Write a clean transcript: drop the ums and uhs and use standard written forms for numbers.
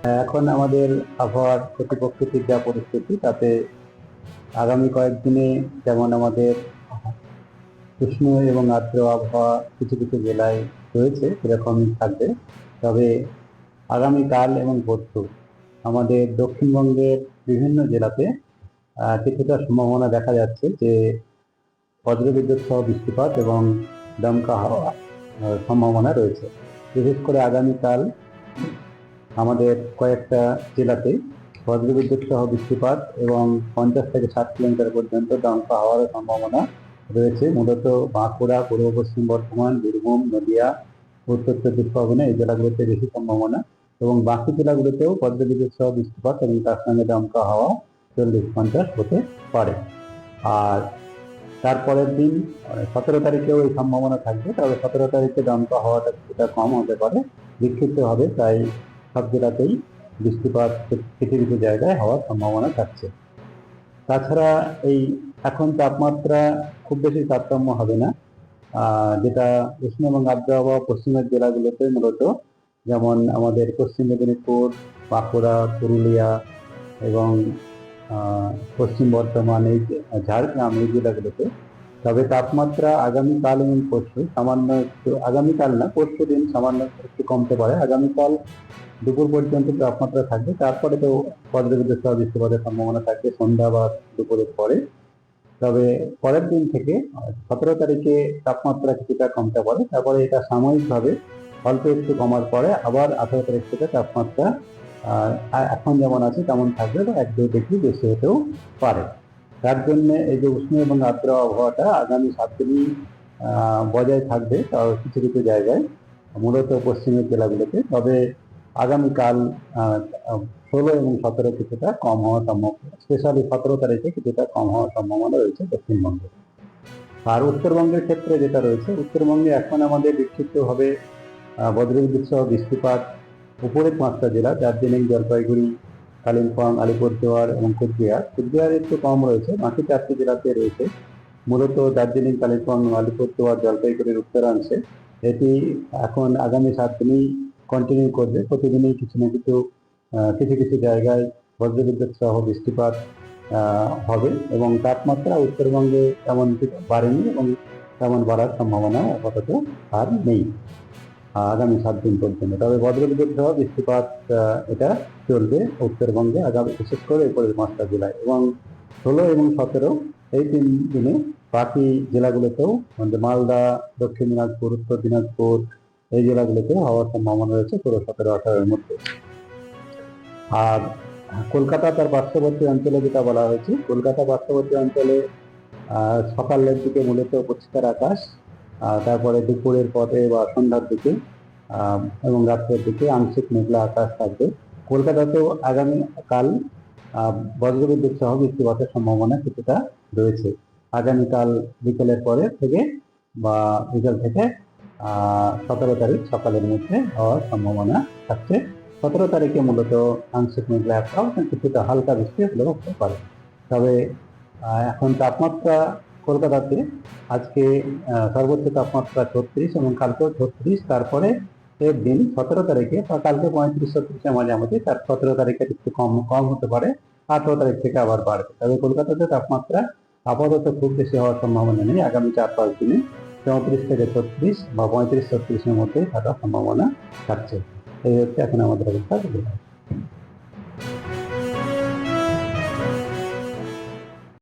এখন আমাদের আবহাওয়ার প্রতিপক্ষের যা পরিস্থিতি তাতে আগামী কয়েকদিনে যেমন আমাদের উষ্ণ এবং আর্দ্র আবহাওয়া কিছু কিছু জেলায় রয়েছে সেরকমই থাকবে। তবে আগামীকাল এবং পরশু আমাদের দক্ষিণবঙ্গের বিভিন্ন জেলাতে কিছুটা সম্ভাবনা দেখা যাচ্ছে যে বজ্রবিদ্যুৎ সহ বৃষ্টিপাত এবং দমকা হাওয়া সম্ভাবনা রয়েছে। বিশেষ করে আগামীকাল আমাদের কয়েকটা জেলাতে বজ্রবিদ্যুৎ সহ বৃষ্টিপাত এবং 50 থেকে 60 কিলোমিটার পর্যন্ত দমকা হওয়ার সম্ভাবনা রয়েছে। মূলত বাঁকুড়া, পূর্ব পশ্চিম বর্ধমান, বীরভূম, নদিয়া, উত্তর চব্বিশ পরগনা এই জেলাগুলোতে বেশি সম্ভাবনা, এবং বাকি জেলাগুলোতেও বজ্রবিদ্যুৎ সহ বৃষ্টিপাত এবং তার সঙ্গে দমকা হাওয়া 40-50 হতে পারে। আর তারপরের দিন 17 তারিখেও এই সম্ভাবনা থাকবে, তবে 17 তারিখে দমকা হওয়াটা কিছুটা কম হতে পারে, বিক্ষিপ্ত হবে, তাই সব জেলাতেই বৃষ্টিপাত কিছু কিছু জায়গায় হওয়ার সম্ভাবনা থাকছে। তাছাড়া এই এখন তাপমাত্রা খুব বেশি তারতম্য হবে না, যেটা উষ্ণ এবং আর্দ্র আবহাওয়া পশ্চিমের জেলাগুলোতে মূলত, যেমন আমাদের পশ্চিম মেদিনীপুর, বাঁকুড়া, পুরুলিয়া এবং পশ্চিম বর্ধমান, এই ঝাড়গ্রাম এই জেলাগুলোতে। তবে তাপমাত্রা আগামীকাল এবং পরশু সামান্য একটু, আগামীকাল না পরশু দিন সামান্য একটু কমতে পারে। আগামীকাল দুপুর পর্যন্ত তাপমাত্রা থাকবে, তারপরে তো বজ্রবিদ্যুৎ সহ বৃষ্টিপাতের সম্ভাবনা থাকবে সন্ধ্যা বা দুপুরের পরে। তবে পরের দিন থেকে 17 তারিখে তাপমাত্রা কিছুটা কমতে পারে, তারপরে এটা সাময়িকভাবে অল্প একটু কমার পরে আবার 18 তারিখ থেকে তাপমাত্রা এখন যেমন আছে তেমন থাকবে, বা 1-2 ডিগ্রি বেশি হতেও পারে। তার জন্য এই যে উষ্ণ এবং আর্দ্র আবহাওয়াটা আগামী 7 দিনই বজায় থাকবে কিছু কিছু জায়গায়, মূলত পশ্চিমের জেলাগুলোতে। তবে আগামীকাল 16 এবং 17 কিছুটা কম হওয়ার সম্ভাবনা, স্পেশালি 17 তারিখে কিছুটা কম হওয়ার সম্ভাবনা রয়েছে দক্ষিণবঙ্গে। আর উত্তরবঙ্গের ক্ষেত্রে যেটা রয়েছে, উত্তরবঙ্গে এখন আমাদের বিক্ষিপ্তভাবে বজ্রবিদ্যুৎ সহ বৃষ্টিপাত উপরের 5টা জেলা দার্জিলিং, জলপাইগুড়ি, কালিম্পং, আলিপুরদুয়ার এবং কুচবিহার একটু কম রয়েছে, বাকি 4টি জেলাতে রয়েছে। মূলত দার্জিলিং, কালিম্পং, আলিপুরদুয়ার, জলপাইগুড়ির উত্তরাংশে এটি এখন আগামী 7 দিনই কন্টিনিউ করবে। প্রতিদিনই কিছু না কিছু কিছু কিছু জায়গায় বজ্রবিদ্যুৎ সহ বৃষ্টিপাত হবে, এবং তাপমাত্রা উত্তরবঙ্গে তেমন কিছু বাড়েনি এবং তেমন বাড়ার সম্ভাবনা আপাতত আর নেই আগামী 7 দিন পর্যন্ত। তবে বজ্রবিদ্যুৎ সহ বৃষ্টিপাত এটা চলবে উত্তরবঙ্গে আগামী, বিশেষ করে উপরের 5টা জেলায়, এবং 16 এবং 17 এই 3 দিনে বাকি জেলাগুলোতেও, মানে মালদা, দক্ষিণ দিনাজপুর, উত্তর দিনাজপুর এই জেলাগুলোতেও হওয়ার সম্ভাবনা রয়েছে 16, 17, 18-এর মধ্যে। আর কলকাতা তার পার্শ্ববর্তী অঞ্চলে যেটা বলা হয়েছে, কলকাতা পার্শ্ববর্তী অঞ্চলে সকালের দিকে মূলত পরিষ্কার আকাশ, তারপরে দুপুরের পরে বা সন্ধ্যার দিকে এবং রাত্রের দিকে আংশিক মেঘলা আকাশ থাকবে। কলকাতাতেও আগামীকাল বজ্রবিদ্যুৎ সহ বৃষ্টিপাতের সম্ভাবনা কিছুটা রয়েছে। আগামীকাল বিকেলের পরে থেকে বা বিকেল থেকে 17 তারিখ সকালের মধ্যে হওয়ার সম্ভাবনা থাকছে। 17 তারিখে মূলত আংশিক মেঘলা আকাশ, কিছুটা হালকা বৃষ্টি হলেও হতে পারে। তবে এখন তাপমাত্রা কলকাতাতে আজকে সর্বোচ্চ তাপমাত্রা 36 এবং কালকেও 36, তারপরে এর দিন 17 তারিখে বা কালকে 35-36-এর মাঝামাঝি, তার 17 তারিখে একটু কম কম হতে পারে, 18 তারিখ থেকে আবার বাড়বে। তবে কলকাতাতে তাপমাত্রা আপাতত খুব বেশি হওয়ার সম্ভাবনা নেই, আগামী 4-5 দিনে 34 থেকে 36 বা 35-36-এর মধ্যে থাকার সম্ভাবনা থাকছে। এই হচ্ছে এখন আমাদের অবস্থা।